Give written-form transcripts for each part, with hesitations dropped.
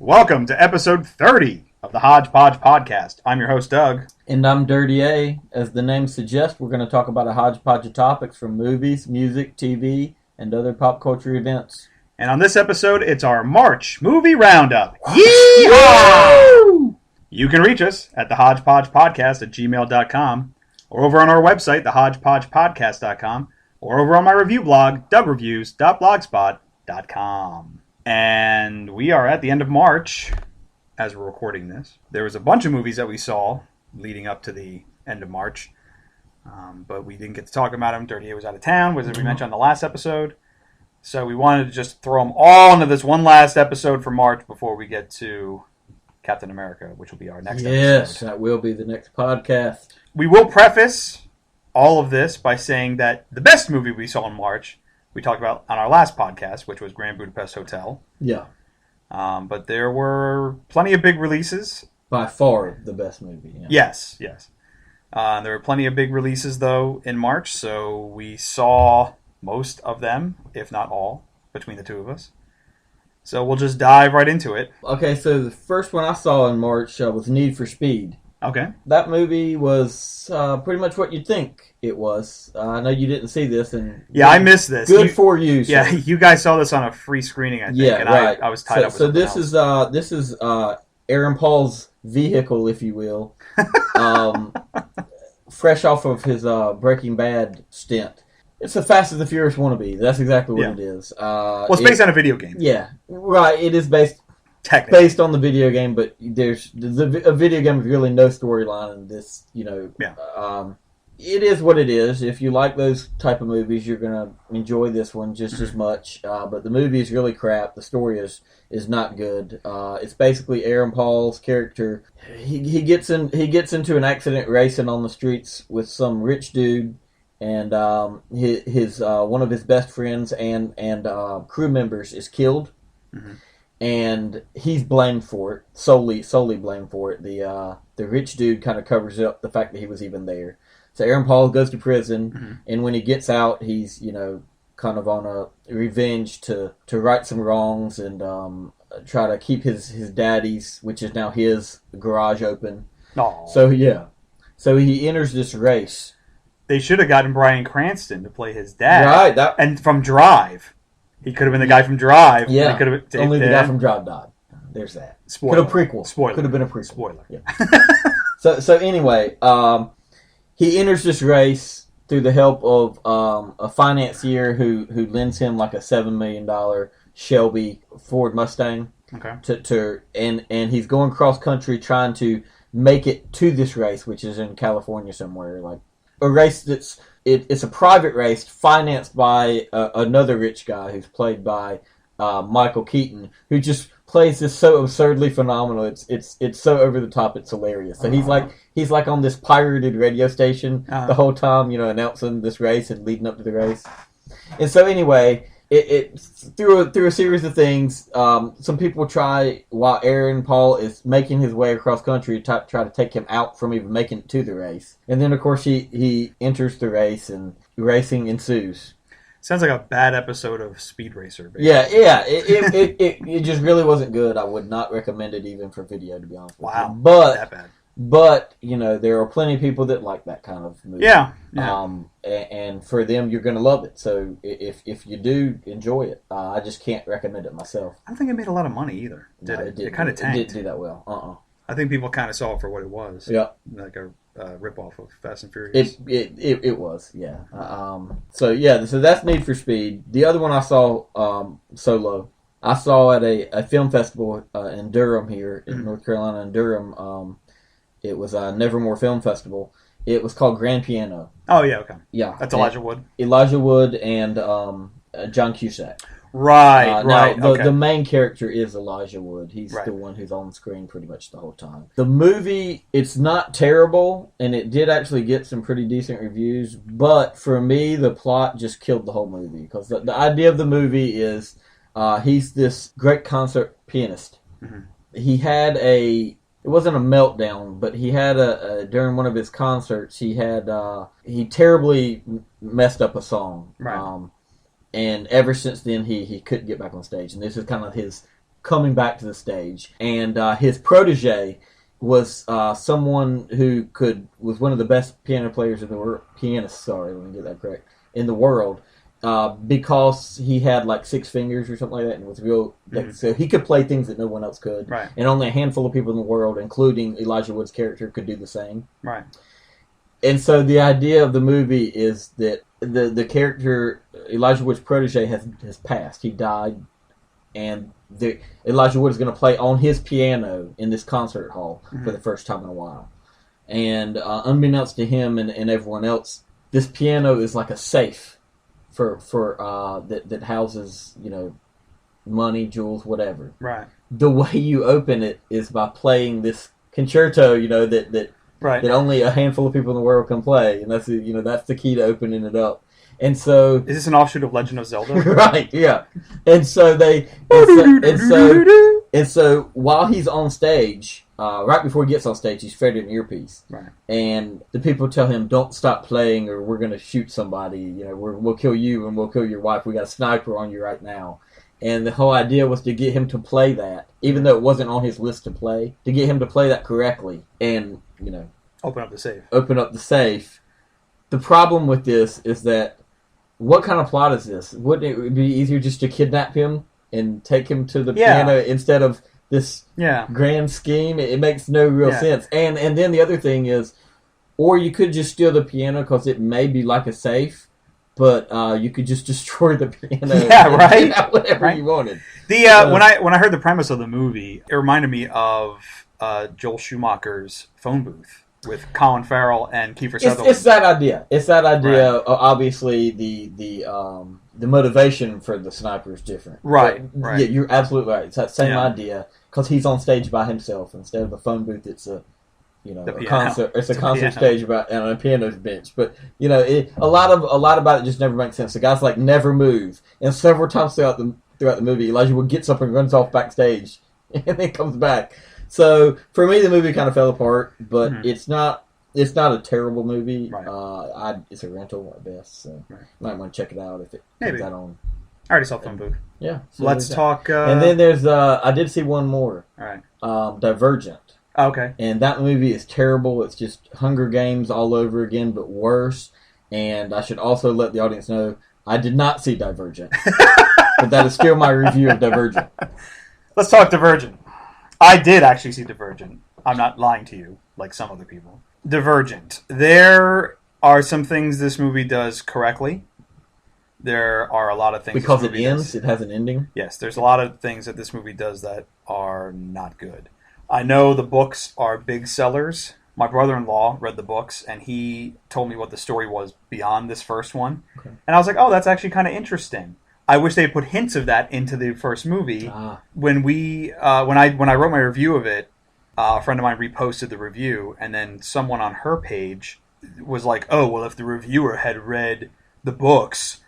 Welcome to episode 30 of the Hodgepodge Podcast. I'm your host, Doug. And I'm Dirty A. As the name suggests, we're going to talk about a hodgepodge of topics from movies, music, TV, and other pop culture events. And on this episode, it's our March movie roundup. Yeehaw! You can reach us at the Hodgepodge Podcast at gmail.com, or over on our website, thehodgepodgepodcast.com, or over on my review blog, dubreviews.blogspot.com. And we are at the end of March as we're recording this. There was a bunch of movies that we saw leading up to the end of March, but we didn't get to talk about them. Dirty A was out of town, as we mentioned on the last episode. So we wanted to just throw them all into this one last episode for March before we get to Captain America, which will be our next episode. Yes, that will be the next podcast. We will preface all of this by saying that the best movie we saw in March we talked about on our last podcast, which was Grand Budapest Hotel. Yeah. But there were plenty of big releases. By far the best movie. Yeah. Yes. There were plenty of big releases, though, in March, so we saw most of them, if not all, between the two of us. So we'll just dive right into it. Okay, so the first one I saw in March was Need for Speed. Okay. That movie was pretty much what you'd think it was. I know you didn't see this. Yeah, I missed this. Good for you. Yeah, you guys saw this on a free screening, I think. Yeah, and right. I was tied up with something else. This is Aaron Paul's vehicle, if you will. Fresh off of his Breaking Bad stint. It's the Fast and the Furious wannabe. That's exactly what it is. It's based on a video game. Yeah, right. It is based on the video game, but there's a video game with really no storyline, and this, it is what it is. If you like those type of movies, you're gonna enjoy this one just as much. But the movie is really crap. The story is not good. It's basically Aaron Paul's character. He gets into an accident racing on the streets with some rich dude, and his one of his best friends and crew members is killed. Mm-hmm. And he's blamed for it, solely blamed for it. The rich dude kind of covers up the fact that he was even there. So Aaron Paul goes to prison, and when he gets out, he's kind of on a revenge to right some wrongs and try to keep his daddy's, which is now his, garage open. Aww. So he enters this race. They should have gotten Bryan Cranston to play his dad, right? And from Drive. He could have been the guy from Drive. Yeah, only the guy from Drive died. There's that. Spoiler. Could have prequel. Spoiler. Could have been a prequel. Spoiler. Yeah. So anyway, he enters this race through the help of a financier who lends him like a $7 million Shelby Ford Mustang. Okay. And he's going cross country trying to make it to this race, which is in California somewhere, like a race that's. It's a private race financed by another rich guy who's played by Michael Keaton, who just plays this so absurdly phenomenal. It's so over the top. It's hilarious. So he's like on this pirated radio station the whole time, announcing this race and leading up to the race. And so anyway, it through a series of things. Some people try, while Aaron Paul is making his way across country, try to take him out from even making it to the race. And then, of course, he enters the race, and racing ensues. Sounds like a bad episode of Speed Racer. Basically. Yeah. It just really wasn't good. I would not recommend it even for video, to be honest with you. Wow, that bad. But, there are plenty of people that like that kind of movie. Yeah. And for them, you're going to love it. So if you do, enjoy it. I just can't recommend it myself. I don't think it made a lot of money either, did it? It kind of tanked. It didn't do that well. I think people kind of saw it for what it was. Yeah. Like a ripoff of Fast and Furious. It was, yeah. So that's Need for Speed. The other one I saw solo, I saw at a film festival in Durham here, in North Carolina, in Durham. It was a Nevermore Film Festival. It was called Grand Piano. Oh, yeah, okay. Yeah. That's Elijah Wood. Elijah Wood and John Cusack. Right. Now, the main character is Elijah Wood. He's the one who's on screen pretty much the whole time. The movie, it's not terrible, and it did actually get some pretty decent reviews, but for me, the plot just killed the whole movie. Because the idea of the movie is he's this great concert pianist. Mm-hmm. He had it wasn't a meltdown, but he had during one of his concerts, he terribly messed up a song. Right. And ever since then, he couldn't get back on stage. And this is kind of his coming back to the stage. And his protege was someone who was one of the best piano players in the world. Pianists, sorry, let me get that correct. In the world. Because he had like 6 fingers or something like that, and was real. So he could play things that no one else could. Right. And only a handful of people in the world, including Elijah Wood's character, could do the same. Right. And so the idea of the movie is that the character, Elijah Wood's protege, has passed. He died, and Elijah Wood is going to play on his piano in this concert hall for the first time in a while. And unbeknownst to him and everyone else, this piano is like a safe for that houses, money, jewels, whatever. Right. The way you open it is by playing this concerto, that only a handful of people in the world can play, and that's the key to opening it up. And so, is this an offshoot of Legend of Zelda? Right, yeah. And so while he's on stage, right before he gets on stage, he's fed an earpiece. Right. And the people tell him, "Don't stop playing, or we're going to shoot somebody. We'll kill you, and we'll kill your wife. We got a sniper on you right now." And the whole idea was to get him to play that, even though it wasn't on his list to play, to get him to play that correctly, and open up the safe. Open up the safe. The problem with this is that, what kind of plot is this? Wouldn't it be easier just to kidnap him and take him to the piano instead of this grand scheme? It makes no real sense. And then the other thing is, or you could just steal the piano because it may be like a safe, but you could just destroy the piano. Yeah, right. Whatever you wanted. When I heard the premise of the movie, it reminded me of Joel Schumacher's Phone Booth with Colin Farrell and Kiefer Sutherland. It's that idea. It's that idea. Right. Obviously, the motivation for the sniper is different. Right. Right. Yeah, you're absolutely right. It's that same idea, because he's on stage by himself instead of a phone booth. It's a concert. It's a concert stage on a piano bench. But a lot about it just never makes sense. The guy's like, never move, and several times throughout the movie, Elijah Wood gets up and runs off backstage, and then comes back. So for me, the movie kind of fell apart, but it's not a terrible movie. Right. It's a rental at best, so you might want to check it out if it comes out on. I already saw Phone Booth. Yeah. So let's talk. And then there's I did see one more. All right. Divergent. Okay. And that movie is terrible. It's just Hunger Games all over again, but worse. And I should also let the audience know I did not see Divergent, but that is still my review of Divergent. Let's talk Divergent. I did actually see Divergent. I'm not lying to you, like some other people. Divergent. There are some things this movie does correctly. There are a lot of things... Because it ends? It has an ending? Yes, there's a lot of things that this movie does that are not good. I know the books are big sellers. My brother-in-law read the books, and he told me what the story was beyond this first one. Okay. And I was like, oh, that's actually kind of interesting. I wish they had put hints of that into the first movie. When I wrote my review of it, a friend of mine reposted the review, and then someone on her page was like, "Oh, well, if the reviewer had read the books,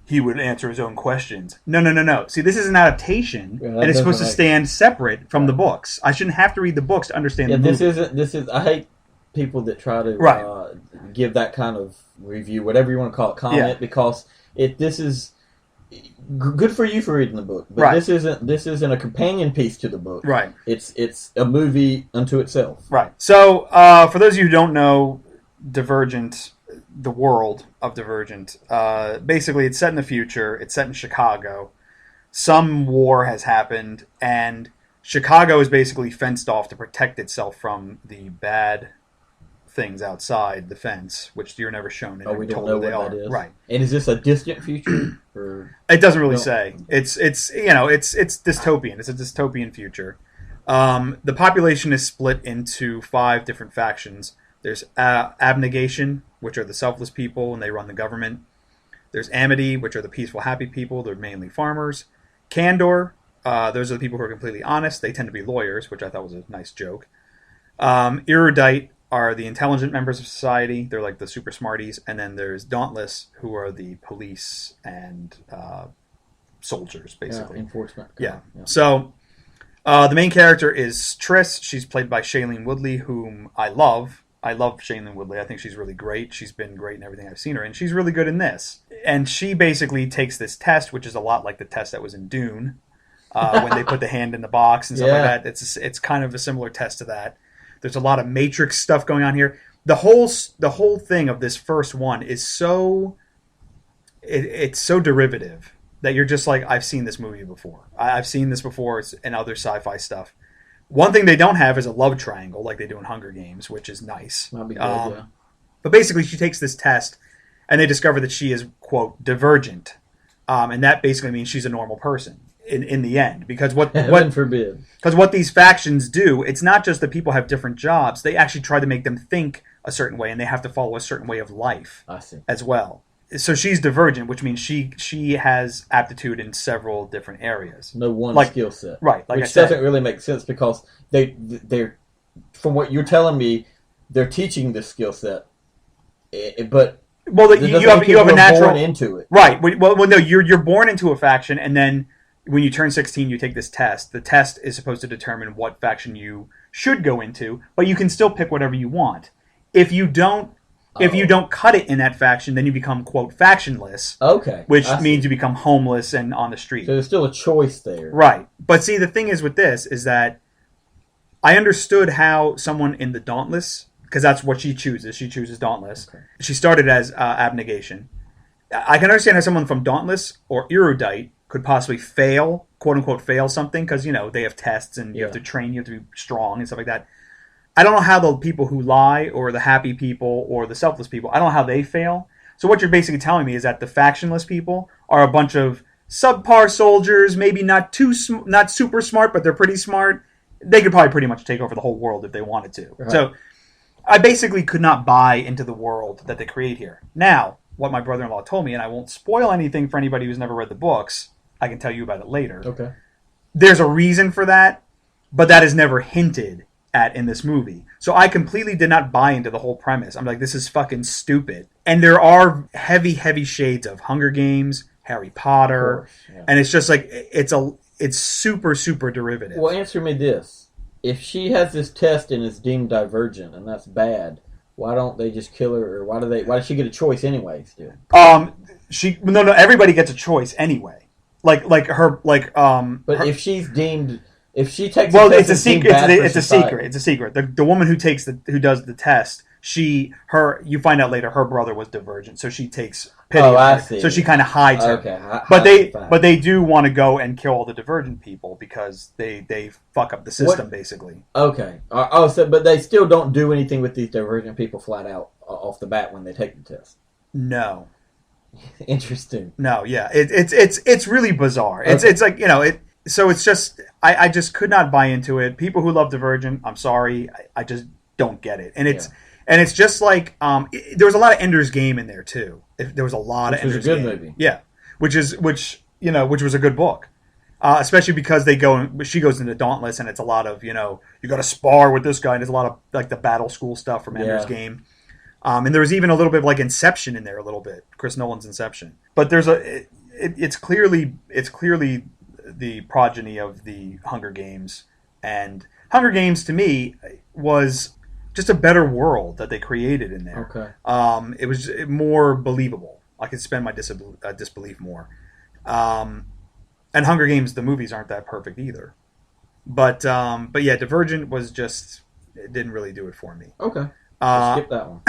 he would answer his own questions." No. See, this is an adaptation, and it's supposed to stand separate from the books. I shouldn't have to read the books to understand the movie. This is. I hate people that try to give that kind of review, whatever you want to call it, comment, because this is. Good for you for reading the book, but this isn't a companion piece to the book. Right. It's a movie unto itself. Right. So, for those of you who don't know, Divergent, the world of Divergent, basically it's set in the future. It's set in Chicago. Some war has happened, and Chicago is basically fenced off to protect itself from the bad things outside the fence, which you're never shown. We don't know what that is. Right. And is this a distant future? Or it doesn't really say. It's dystopian. It's a dystopian future. The population is split into 5 different factions. There's Abnegation, which are the selfless people, and they run the government. There's Amity, which are the peaceful, happy people. They're mainly farmers. Candor, those are the people who are completely honest. They tend to be lawyers, which I thought was a nice joke. Erudite are the intelligent members of society. They're like the super smarties. And then there's Dauntless, who are the police and soldiers, basically. Enforcement. Yeah. So the main character is Triss. She's played by Shailene Woodley, whom I love. I love Shailene Woodley. I think she's really great. She's been great in everything I've seen her in. She's really good in this. And she basically takes this test, which is a lot like the test that was in Dune, when they put the hand in the box and stuff like that. It's kind of a similar test to that. There's a lot of Matrix stuff going on here. The whole thing of this first one is so it's so derivative that you're just like, I've seen this movie before. I've seen this before in other sci-fi stuff. One thing they don't have is a love triangle like they do in Hunger Games, which is nice. That'd be good, yeah. But basically, she takes this test, and they discover that she is, quote, divergent. And that basically means she's a normal person in the end. Because Heaven forbid. Because what these factions do, it's not just that people have different jobs. They actually try to make them think a certain way, and they have to follow a certain way of life as well. So she's divergent, which means she has aptitude in several different areas. No one skill set. Right. Which doesn't really make sense because they're, from what you're telling me, they're teaching this skill set. But you have a natural born into it. Right. Well, no, you're born into a faction, and then when you turn 16, you take this test. The test is supposed to determine what faction you should go into, but you can still pick whatever you want. If you don't cut it in that faction, then you become, quote, factionless. Okay. Which means you become homeless and on the street. So there's still a choice there. Right. But see, the thing is with this is that I understood how someone in the Dauntless, because that's what she chooses. She chooses Dauntless. Okay. She started as Abnegation. I can understand how someone from Dauntless or Erudite could possibly fail, quote unquote, fail something, because, they have tests and you have to train, you have to be strong and stuff like that. I don't know how the people who lie or the happy people or the selfless people, I don't know how they fail. So what you're basically telling me is that the factionless people are a bunch of subpar soldiers, maybe not super smart, but they're pretty smart. They could probably pretty much take over the whole world if they wanted to. Right. So I basically could not buy into the world that they create here. Now, what my brother-in-law told me, and I won't spoil anything for anybody who's never read the books, I can tell you about it later. Okay. There's a reason for that, but that is never hinted at in this movie. So I completely did not buy into the whole premise. I'm like, this is fucking stupid. And there are heavy, heavy shades of Hunger Games, Harry Potter, and it's just like, it's super, super derivative. Well, answer me this. If she has this test and is deemed divergent, and that's bad, why don't they just kill her, or why does she get a choice anyway still? No, everybody gets a choice anyway. But if she's deemed, if she takes it's a secret. It's a secret. It's a secret. The woman who does the test, you find out later her brother was divergent, so she takes pity. I see. So she kind of hides her. Okay, but they do want to go and kill all the divergent people because they fuck up the system basically. Okay. But they still don't do anything with these divergent people flat out off the bat when they take the test. No. Interesting. No, yeah, it's really bizarre. Okay. It's like So it's just, I just could not buy into it. People who love Divergent, I'm sorry, I just don't get it. And it's just like, there was a lot of Ender's Game in there too. There was a lot of Ender's Game. Which was a good movie. Yeah, which was a good book. Especially because she goes into Dauntless, and it's a lot of, you got to spar with this guy, and there's a lot of like the battle school stuff from Ender's Game. And there was even a little bit of like Inception in there a little bit, Chris Nolan's Inception. But there's it's clearly the progeny of the Hunger Games, and Hunger Games to me was just a better world that they created in there. Okay. It was more believable. I could spend my disbelief more. And Hunger Games, the movies aren't that perfect either. But yeah, Divergent was just, it didn't really do it for me. Okay. Skip that one.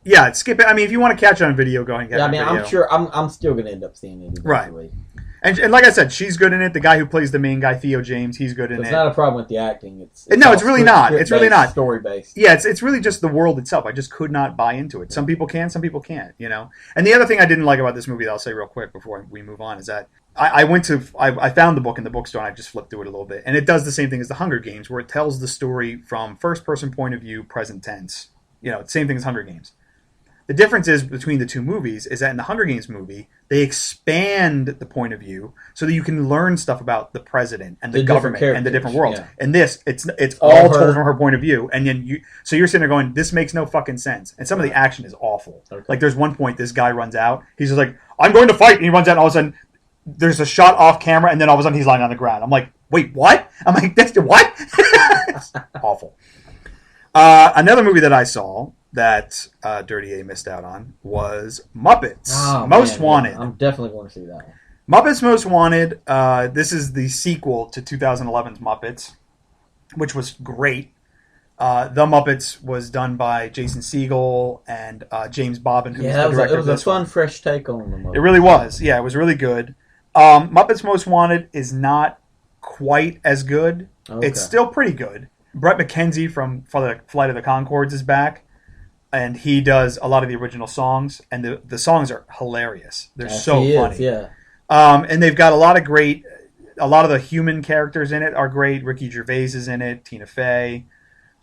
Yeah, skip it. I mean, if you want to catch it on video, go ahead and catch it on video. I'm sure I'm still going to end up seeing it eventually. Right. And like I said, she's good in it. The guy who plays the main guy, Theo James, he's good in it. It's not a problem with the acting. It's really not. It's really not. Story-based. Yeah, it's really just the world itself. I just could not buy into it. Some people can, some people can't, And the other thing I didn't like about this movie that I'll say real quick before we move on is that I found the book in the bookstore, and I just flipped through it a little bit. And it does the same thing as The Hunger Games, where it tells the story from first-person point of view, present tense. Same thing as Hunger Games. The difference is between the two movies is that in the Hunger Games movie, they expand the point of view so that you can learn stuff about the president and the government and the different worlds. Yeah. And this, it's all told from her point of view. And then you're sitting there going, this makes no fucking sense. And some of the action is awful. Okay. Like there's one point this guy runs out. He's just like, I'm going to fight. And he runs out and all of a sudden there's a shot off camera. And then all of a sudden he's lying on the ground. I'm like, wait, what? I'm like, that's what? It's awful. Another movie that I saw that Dirty A missed out on was Muppets. Most Wanted. I'm definitely going to see that one. Muppets Most Wanted. This is the sequel to 2011's Muppets, which was great. The Muppets was done by Jason Segel and James Bobbin, who's the director. It was a fun, fresh take on the Muppets. It really was. Yeah, it was really good. Muppets Most Wanted is not quite as good. Okay. It's still pretty good. Brett McKenzie from Flight of the Conchords is back, and he does a lot of the original songs, and the songs are hilarious. They're so funny. Yeah. And they've got a lot of the human characters in it are great. Ricky Gervais is in it. Tina Fey.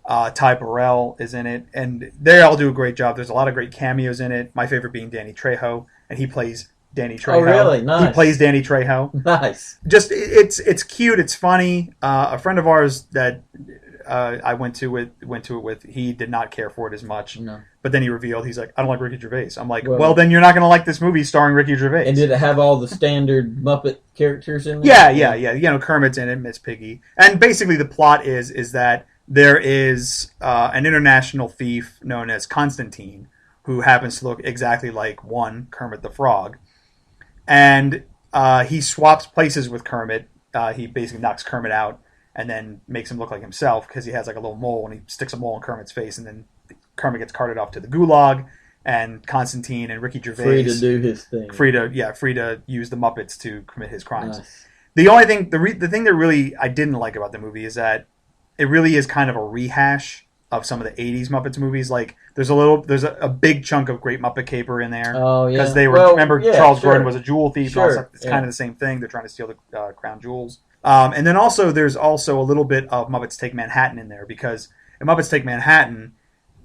Ty Burrell is in it, and they all do a great job. There's a lot of great cameos in it. My favorite being Danny Trejo, and he plays Danny Trejo. Oh, really? Nice. He plays Danny Trejo. Nice. Just it's cute. It's funny. A friend of ours that I went to it with, he did not care for it as much. No. But then he revealed, he's like, I don't like Ricky Gervais. I'm like, well then you're not going to like this movie starring Ricky Gervais. And did it have all the standard Muppet characters in there? Yeah. You know, Kermit's in it, Miss Piggy, and basically the plot is that there is an international thief known as Constantine who happens to look exactly like Kermit the Frog. And he swaps places with Kermit. He basically knocks Kermit out and then makes him look like himself because he has like a little mole, and he sticks a mole in Kermit's face, and then Kermit gets carted off to the gulag, and Constantine and Ricky Gervais free to do his thing. Free to use the Muppets to commit his crimes. Nice. The only thing, the thing that really I didn't like about the movie is that it really is kind of a rehash of some of the 80s Muppets movies. Like, there's a big chunk of Great Muppet Caper in there. Oh, yeah. Because Charles Grodin was a jewel thief. Sure. And all it's kind of the same thing. They're trying to steal the crown jewels. And then also, there's also a little bit of Muppets Take Manhattan in there, because in Muppets Take Manhattan,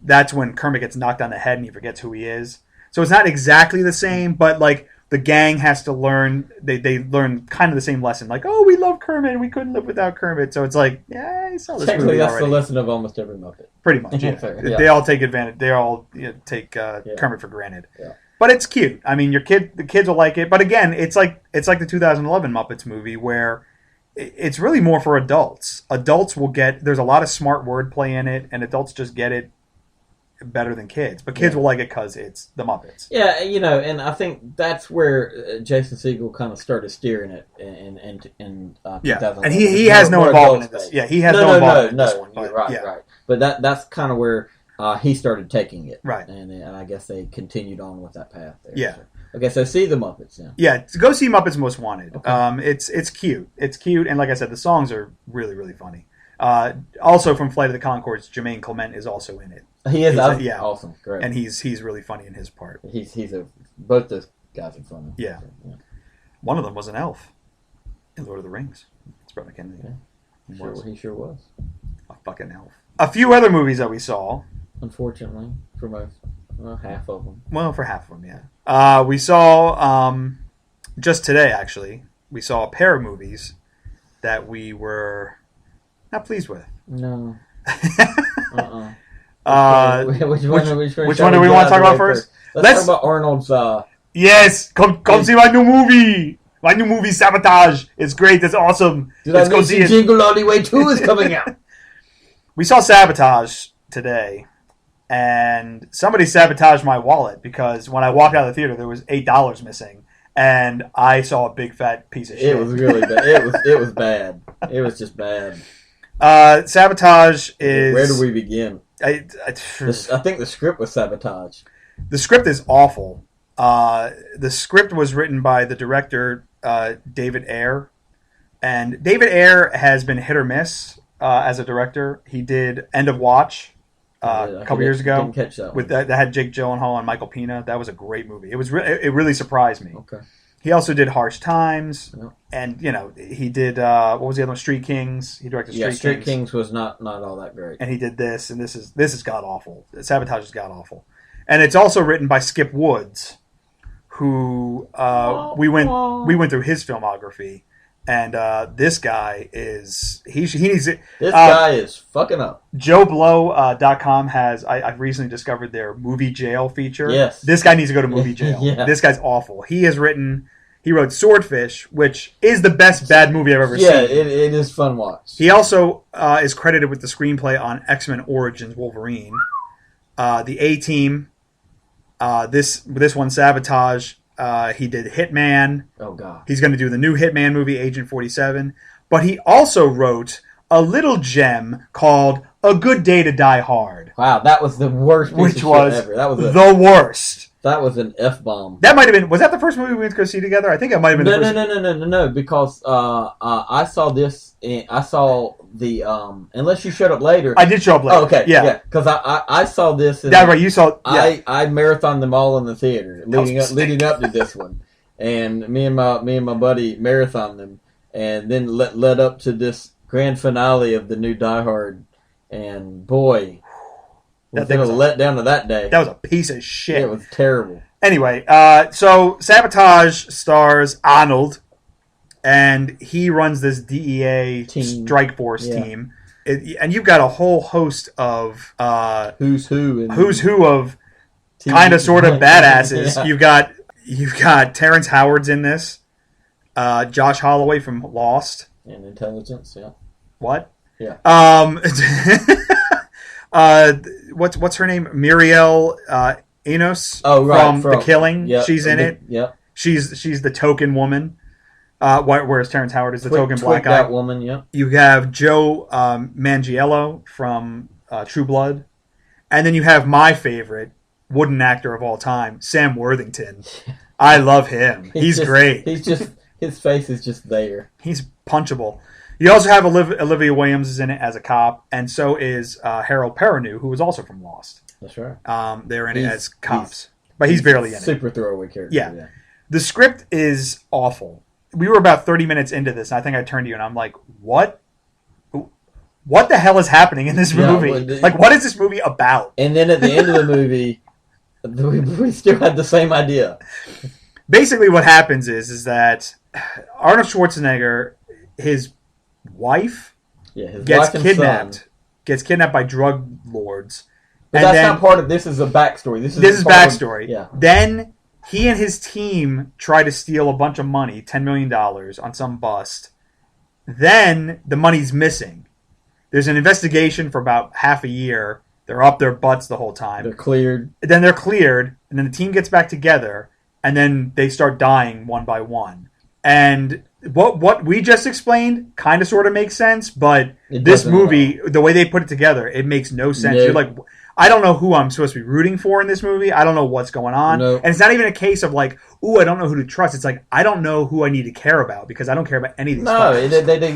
that's when Kermit gets knocked on the head and he forgets who he is. So it's not exactly the same, but like, the gang has to learn, they learn kind of the same lesson. Like, oh, we love Kermit, we couldn't live without Kermit. So it's like, yeah, I saw this movie that's already. the lesson of almost every Muppet. Pretty much, yeah. Yeah. They all take advantage. They all take Kermit for granted. Yeah. But it's cute. I mean, the kids will like it. But again, it's like the 2011 Muppets movie, where it's really more for adults. Adults will get, there's a lot of smart wordplay in it, and adults just get it better than kids, but kids will like it because it's the Muppets. Yeah, you know, and I think that's where Jason Segel kind of started steering it in 2000. And he has no involvement in this. Yeah, he has no involvement in this one. But, right. But that's kind of where he started taking it. Right. And I guess they continued on with that path there. Yeah. So. Okay, so see the Muppets then. Yeah, go see Muppets Most Wanted. Okay. It's cute. It's cute, and like I said, the songs are really, really funny. Also from Flight of the Conchords, Jermaine Clement is also in it. He is awesome, great, and he's really funny in his part. Both those guys are funny. Yeah. So, yeah. One of them was an elf in Lord of the Rings. It's Brett McKenzie. Yeah. He sure was a fucking elf. A few other movies that we saw, unfortunately, for most, half of them. Well, for half of them, yeah. We saw just today, actually. We saw a pair of movies that we were not pleased with. No. Which one do we want to talk about first? Let's talk about Arnold's. Yes, come see my new movie. My new movie, Sabotage. It's great. It's awesome. Let's go see it. Jingle All the Way 2 is coming out. We saw Sabotage today, and somebody sabotaged my wallet because when I walked out of the theater, there was $8 missing, and I saw a big fat piece of shit. It was really bad. It was bad. It was just bad. Sabotage is... Where do we begin? I think the script was Sabotage. The script is awful. The script was written by the director, David Ayer. And David Ayer has been hit or miss as a director. He did End of Watch a couple years ago. Didn't catch that one. That had Jake Gyllenhaal and Michael Pena. That was a great movie. It really surprised me. Okay. He also did Harsh Times, yeah. And he did what was the other one? Street Kings. He directed Street Kings. Street Kings was not all that great. And he did this, and this is god awful. Sabotage is god awful, and it's also written by Skip Woods, who we went through his filmography, and this guy is he needs it. This guy is fucking up. JoeBlow.com has I've recently discovered their movie jail feature. Yes, this guy needs to go to movie jail. Yeah. This guy's awful. He wrote Swordfish, which is the best bad movie I've ever seen. Yeah, it is fun watch. He also is credited with the screenplay on X-Men Origins Wolverine, The A-Team, this one Sabotage, He did Hitman. Oh, God. He's going to do the new Hitman movie, Agent 47. But he also wrote a little gem called A Good Day to Die Hard. Wow, that was the worst piece of shit ever. That was the worst. That was an F-bomb. That might have been... Was that the first movie we went to go see together? I think it might have been the first... No, because I saw this... I saw the... unless you showed up later... I did show up later. Oh, okay. Yeah. Because I saw this... That's right, you saw... Yeah. I marathoned them all in the theater leading up to this one. And me and my buddy marathoned them. And then led up to this grand finale of the new Die Hard. And boy... Was a let down to that day. That was a piece of shit. It was terrible. Anyway, so Sabotage stars Arnold, and he runs this DEA strike force team. And you've got a whole host of who's who of kind of sort of badasses. Yeah. You've got Terrence Howard's in this, Josh Holloway from Lost, and Intelligence. Yeah. What? Yeah. What's her name? Muriel Enos from The Killing. Yep. She's in it. Yep. She's the token woman. Whereas Terrence Howard is the token black guy. That woman. Yep. You have Joe Manganiello from True Blood, and then you have my favorite wooden actor of all time, Sam Worthington. I love him. He's great. His face is just there. He's punchable. You also have Olivia Williams is in it as a cop, and so is Harold Perrineau, who was also from Lost. That's right. They're in it as cops, but he's barely in it. Super throwaway character. Yeah. The script is awful. We were about 30 minutes into this, and I think I turned to you, and I'm like, what? What the hell is happening in this movie? What is this movie about? And then at the end of the movie, we still had the same idea. Basically, what happens is that Arnold Schwarzenegger, his wife gets kidnapped by drug lords. But that's not part of this. Is a backstory. This is backstory. Then he and his team try to steal a bunch of money, $10 million, on some bust. Then the money's missing. There's an investigation for about half a year. They're up their butts the whole time. They're cleared. Then they're cleared, and then the team gets back together, and then they start dying one by one. And what we just explained kind of sort of makes sense, but this movie, the way they put it together, it makes no sense. No. You're like, I don't know who I'm supposed to be rooting for in this movie. I don't know what's going on. No. And it's not even a case of like, ooh, I don't know who to trust. It's like, I don't know who I need to care about because I don't care about any of these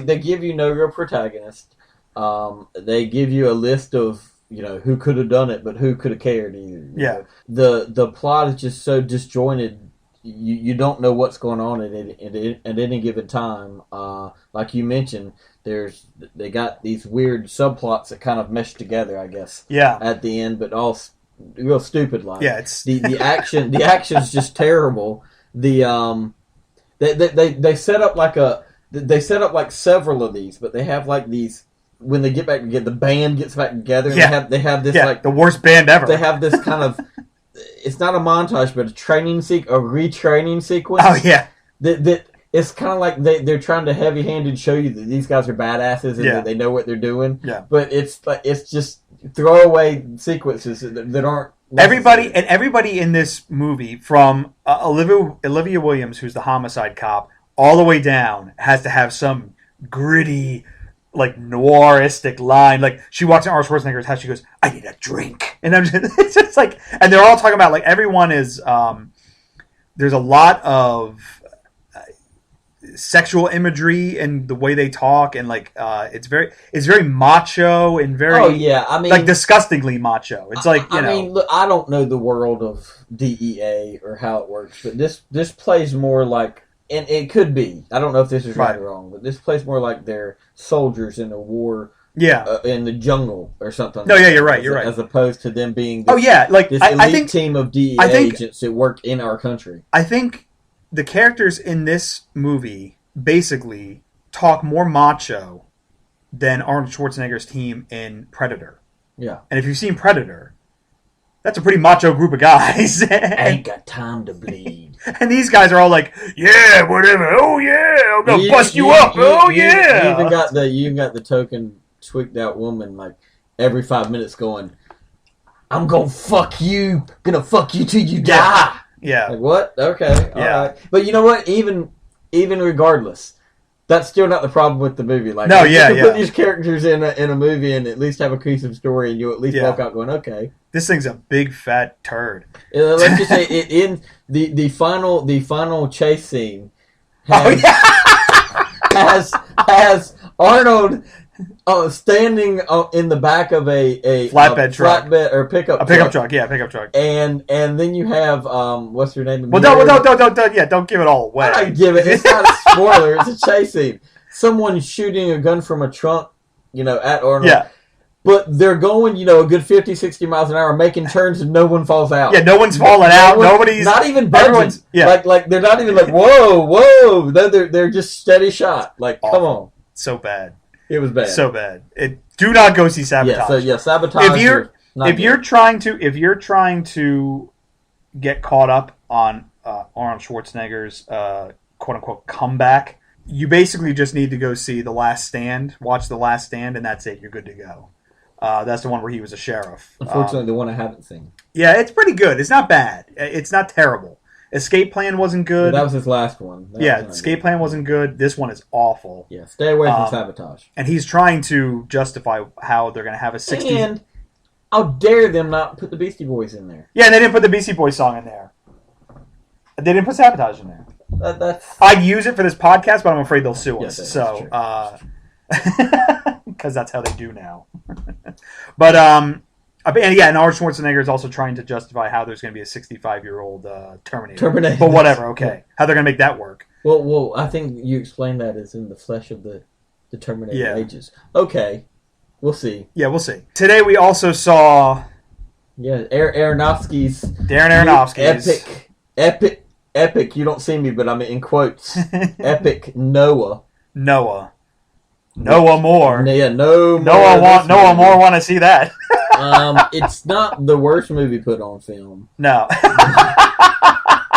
they give you no real protagonist. They give you a list of, who could have done it, but who could have cared either. Yeah. The plot is just so disjointed. You don't know what's going on at any given time. Like you mentioned, they got these weird subplots that kind of mesh together, I guess. Yeah. At the end, but all real stupid like. Yeah, it's the action. The action's just terrible. They set up like several of these, but they have like these. When they get back together, the band gets back together. And they have this like the worst band ever. They have this kind of. It's not a montage, but a retraining sequence. Oh yeah. That it's kind of like they're trying to heavy-handed show you that these guys are badasses and that they know what they're doing. Yeah. But it's just throwaway sequences that aren't necessary. Everybody in this movie, from Olivia Williams, who's the homicide cop, all the way down, has to have some gritty, like noiristic line. Like she walks in Arnold Schwarzenegger's house, she goes, "I need a drink," and it's just like, and they're all talking about like everyone is. There's a lot of sexual imagery and the way they talk, and like it's very macho and very like disgustingly macho. It's like I mean, look, I don't know the world of DEA or how it works, but this plays more like. And it could be. I don't know if this is right or wrong, but this plays more like they're soldiers in a war in the jungle or something. No, yeah, you're right. You're right. As opposed to them being this elite team of DEA agents that work in our country. I think the characters in this movie basically talk more macho than Arnold Schwarzenegger's team in Predator. Yeah. And if you've seen Predator, that's a pretty macho group of guys. I ain't got time to bleed. And these guys are all like, yeah, whatever. Oh yeah, I'm gonna bust you up. Oh yeah. You even got the token tweaked out woman like every 5 minutes going, I'm gonna fuck you till you die. Yeah. Like, what? Okay. All right. But you know what? Even regardless, that's still not the problem with the movie. Like, no, you can put these characters in a movie and at least have a cohesive story, and you at least walk out going, okay. This thing's a big fat turd. Let's just say in the final chase scene has Arnold standing in the back of a flatbed truck or pickup truck. Yeah, pickup truck. And then you have what's her name? Well, don't give it all away. I give it. It's not a spoiler. It's a chase scene. Someone shooting a gun from a trunk, at Arnold. Yeah. But they're going, a good 50, 60 miles an hour, making turns, and no one falls out. Yeah, no one's falling out. Nobody's not even budging. Yeah. Like they're not even like whoa. They're just steady shot. Like, awful. Come on. So bad. It was bad. So bad. Do not go see Sabotage. Sabotage. If you're trying to get caught up on Arnold Schwarzenegger's quote unquote comeback, you basically just need to go see The Last Stand. Watch The Last Stand, and that's it. You're good to go. That's the one where he was a sheriff. Unfortunately, the one I haven't seen. Yeah, it's pretty good. It's not bad. It's not terrible. Escape Plan wasn't good. That was his last one. Escape Plan wasn't good. This one is awful. Yeah, stay away from Sabotage. And he's trying to justify how they're going to have a 60s... And how dare them not put the Beastie Boys in there? Yeah, and they didn't put the Beastie Boys song in there. They didn't put Sabotage in there. I'd use it for this podcast, but I'm afraid they'll sue us. Because that's how they do now. But and Arnold Schwarzenegger is also trying to justify how there's going to be a 65-year-old Terminator. But whatever, okay. How they're going to make that work. Well, I think you explained that as in the flesh of the Terminator ages. Okay, we'll see. Yeah, we'll see. Today we also saw... Yeah, Darren Aronofsky's... Epic, you don't see me, but I'm in quotes. Epic Noah Moore. Yeah, Noah Moore want to see that. It's not the worst movie put on film. No.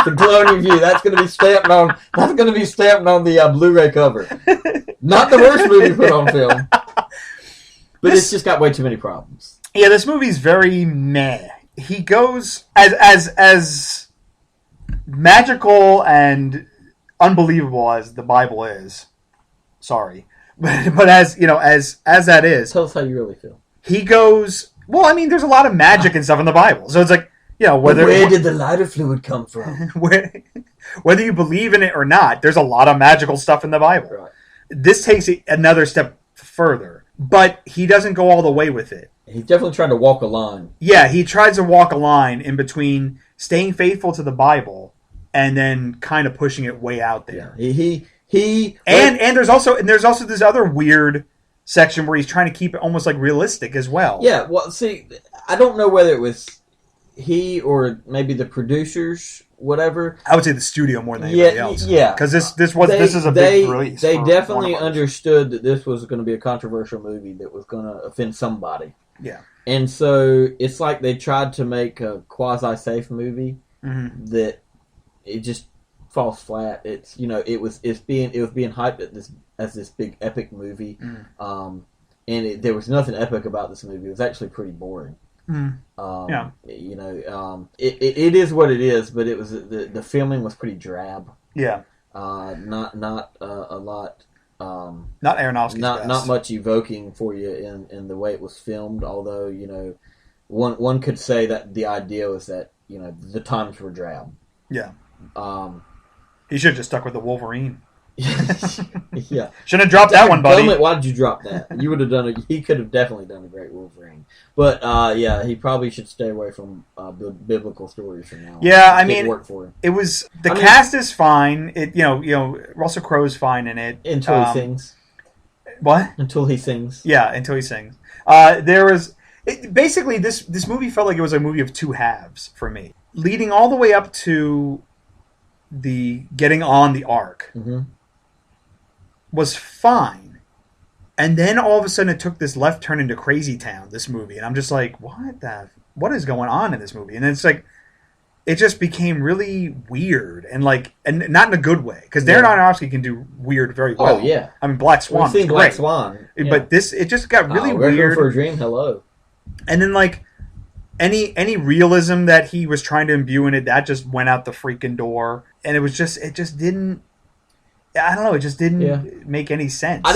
The glowing review. That's going to be stamped on the Blu-ray cover. Not the worst movie put on film. But it's just got way too many problems. Yeah, this movie's very meh. He goes as magical and unbelievable as the Bible is. Sorry. But as that is, tell us how you really feel. He goes, well, I mean, there's a lot of magic and stuff in the Bible. So it's like, where did the lighter fluid come from? Whether you believe in it or not, there's a lot of magical stuff in the Bible. Right. This takes it another step further, but he doesn't go all the way with it. He's definitely trying to walk a line. Yeah, he tries to walk a line in between staying faithful to the Bible and then kind of pushing it way out there. Yeah. And there's also this other weird section where he's trying to keep it almost like realistic as well. Yeah, well, see, I don't know whether it was he or maybe the producers, whatever. I would say the studio more than anybody else. Yeah, because this is a big release. They definitely understood that this was going to be a controversial movie that was going to offend somebody. Yeah, and so it's like they tried to make a quasi-safe movie that it just falls flat. It's it was being hyped as this big epic movie, and there was nothing epic about this movie. It was actually pretty boring. It is what it is, but it was the filming was pretty drab. Yeah, not a lot. Not Aronofsky's not much evoking for you in the way it was filmed. Although one could say that the idea was that the times were drab. Yeah. He should have just stuck with the Wolverine. Yeah. Shouldn't have dropped that one, buddy. Why did you drop that? You would have done it. He could have definitely done a great Wolverine. But he probably should stay away from biblical stories for now. Yeah, I mean, work for him. It was the cast is fine. It Russell Crowe's fine in it until he sings. What? Until he sings. Yeah, until he sings. Basically this movie felt like it was a movie of two halves for me, leading all the way up to the getting on the ark. Was fine, and then all of a sudden it took this left turn into Crazy Town, this movie, and I'm just like, what is going on in this movie? And it's like it just became really weird and not in a good way, because Darren Aronofsky can do weird very well. Oh yeah, I mean Black Swan. We've seen Black Swan, but it just got really weird. weird. For a Dream, hello. And then any realism that he was trying to imbue in it, that just went out the freaking door. And it just didn't. I don't know. It just didn't make any sense. I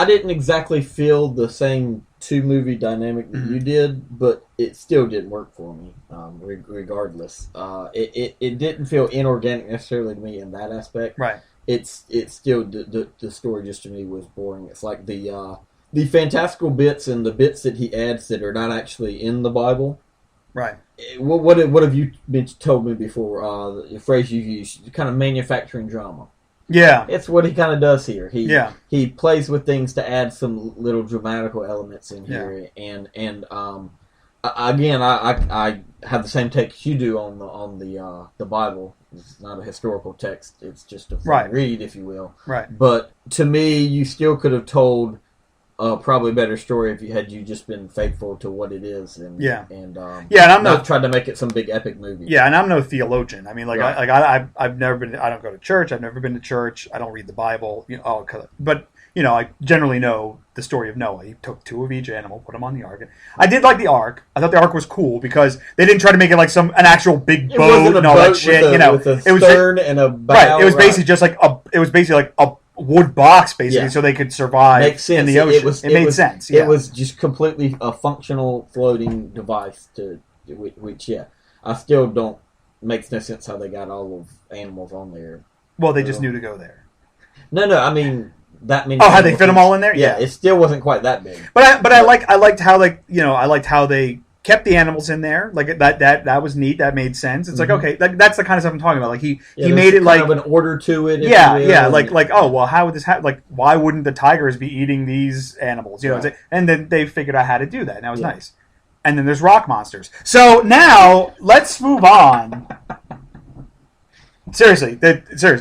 didn't exactly feel the same 2-movie dynamic that you did, but it still didn't work for me. Regardless, it didn't feel inorganic necessarily to me in that aspect. Right. It's still the story just to me was boring. It's like the fantastical bits and the bits that he adds that are not actually in the Bible. Right. What have you told me before? The phrase you used, kind of manufacturing drama. Yeah, it's what he kind of does here. He plays with things to add some little dramatical elements in here, and again, I have the same take you do on the Bible. It's not a historical text; it's just a fun read, if you will. Right. But to me, you still could have told probably a better story if you just been faithful to what it is, and I'm not trying to make it some big epic movie. Yeah, and I'm no theologian. I mean, I've never been. I don't go to church. I've never been to church. I don't read the Bible. But I generally know the story of Noah. He took 2 of each animal, put them on the ark. I did like the ark. I thought the ark was cool because they didn't try to make it like an actual big boat and all that shit. With a stern and a bow. Right. It was basically just like a wood box, basically, so they could survive in the ocean. It made sense. Yeah. It was just completely a functional floating device which I still don't makes no sense how they got all of animals on there. Well, they just knew to go there. No, I mean that many. Oh, how they fit them all in there? Yeah, it still wasn't quite that big. But I liked how they kept the animals in there. Like that was neat. That made sense. It's like, okay, that's the kind of stuff I'm talking about. Like he made it like kind of an order to it. Like oh well, how would this happen? Like why wouldn't the tigers be eating these animals? And then they figured out how to do that. And that was nice. And then there's rock monsters. So now let's move on. Seriously.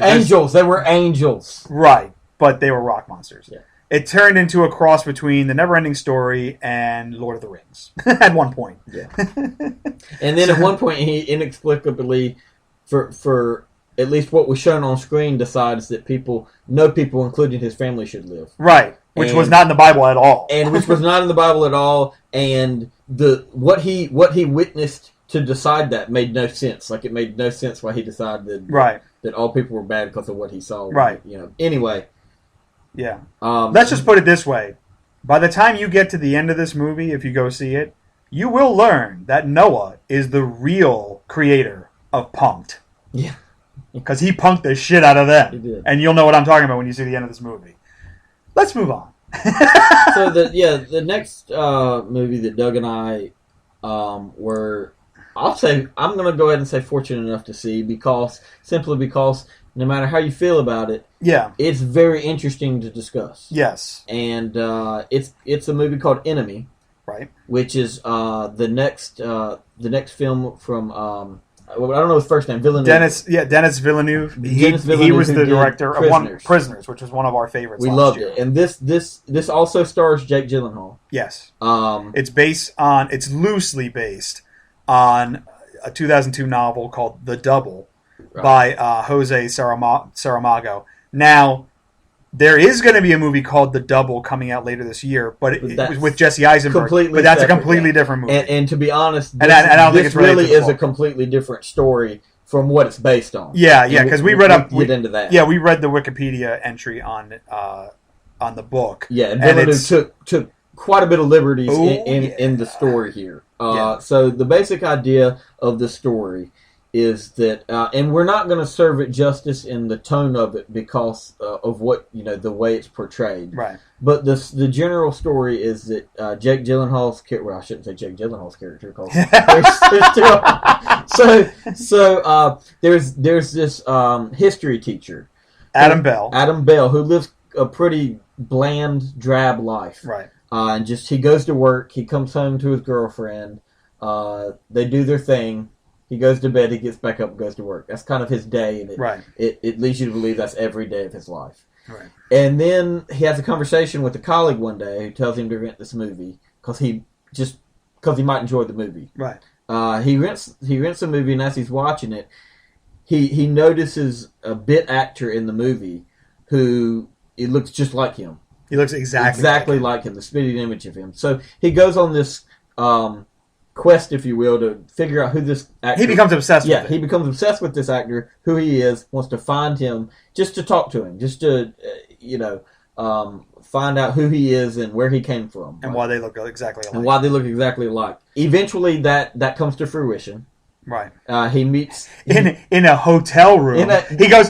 Angels. They were angels. Right, but they were rock monsters. Yeah. It turned into a cross between The Neverending Story and Lord of the Rings at one point. Yeah. And then at one point, he inexplicably, for at least what was shown on screen, decides that no people, including his family, should live. Right. Which was not in the Bible at all. And which was not in the Bible at all. And what he witnessed to decide that made no sense. Like, it made no sense why he decided that all people were bad because of what he saw. Right. Anyway. Yeah. Let's just put it this way. By the time you get to the end of this movie, if you go see it, you will learn that Noah is the real creator of Punk'd. Yeah. Because he punked the shit out of them. He did. And you'll know what I'm talking about when you see the end of this movie. Let's move on. So, the next movie that Doug and I were... I'm going to go ahead and say fortunate enough to see simply because no matter how you feel about it, it's very interesting to discuss. Yes. And it's a movie called Enemy, right? Which is the next film from I don't know his first name, Villeneuve. Dennis Villeneuve. He was the director of Prisoners, which was one of our favorites. We loved it, and this also stars Jake Gyllenhaal. Yes. It's loosely based on a 2002 novel called The Double by Jose Saramago. Now, there is going to be a movie called The Double coming out later this year, but it was with Jesse Eisenberg. But that's a completely different movie. And to be honest, I don't think it's really is a completely different story from what it's based on. Yeah, because we read into that. Yeah, we read the Wikipedia entry on the book. Yeah, and Villeneuve took quite a bit of liberties in the story here. So the basic idea of the story is that, and we're not going to serve it justice in the tone of it because of what the way it's portrayed. Right. But the general story is that Jake Gyllenhaal's character. Well, I shouldn't say Jake Gyllenhaal's character because there's this history teacher, Adam Bell, who lives a pretty bland, drab life. Right. And he goes to work. He comes home to his girlfriend. They do their thing. He goes to bed, he gets back up and goes to work. That's kind of his day, and it leads you to believe that's every day of his life. Right. And then he has a conversation with a colleague one day who tells him to rent this movie because he might enjoy the movie. Right. He rents the movie, and as he's watching it, he notices a bit actor in the movie who it looks just like him. He looks exactly like him, the spitting image of him. So he goes on this quest, if you will, to figure out who this actor... He becomes obsessed with it. He becomes obsessed with this actor, who he is, wants to find him, just to talk to him, just to, find out who he is and where he came from. And why they look exactly alike. Eventually, that comes to fruition. Right. He meets... In a hotel room.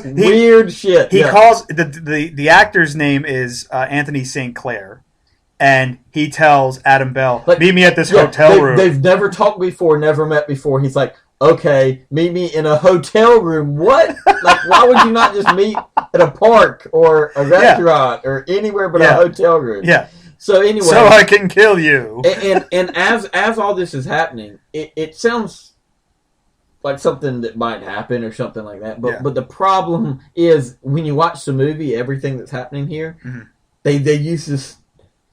Weird shit. He calls... The actor's name is Anthony St. Clair. And he tells Adam Bell, meet me at this hotel room. They've never talked before, never met before. He's like, okay, meet me in a hotel room. What? Why would you not just meet at a park or a restaurant or anywhere but a hotel room? Yeah. So anyway. So I can kill you. And as all this is happening, it sounds like something that might happen or something like that. But the problem is, when you watch the movie, everything that's happening here, they use this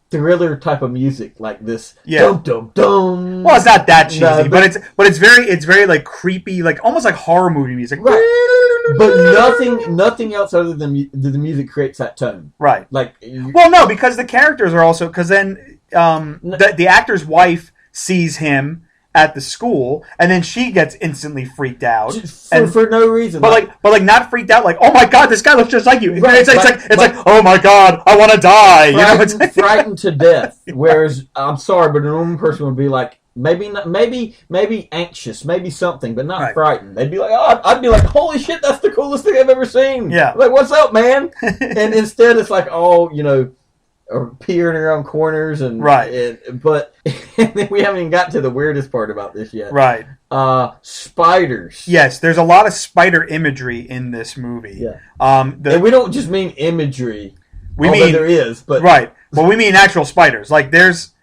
thriller type of music, like this dum dum dum. Well, it's not that cheesy, but it's very like creepy, like almost like horror movie music. Right. But nothing else other than the music creates that tone. Right. No, because the characters are also, because then the actor's wife sees him at the school, and then she gets instantly freaked out for no reason. But not freaked out. Like, oh my god, this guy looks just like you. Right, it's like, oh my god, I want to die. Frightened, frightened to death. Whereas, I'm sorry, but a normal person would be like, maybe anxious, maybe something, but not frightened. They'd be like, I'd be like, holy shit, that's the coolest thing I've ever seen. Yeah. Like, what's up, man? And instead, it's like, or peering around corners and but and then we haven't even got to the weirdest part about this yet. Right. Spiders. Yes, there's a lot of spider imagery in this movie. Yeah. And we don't just mean imagery. There is, but right. Well, we mean actual spiders. Like there's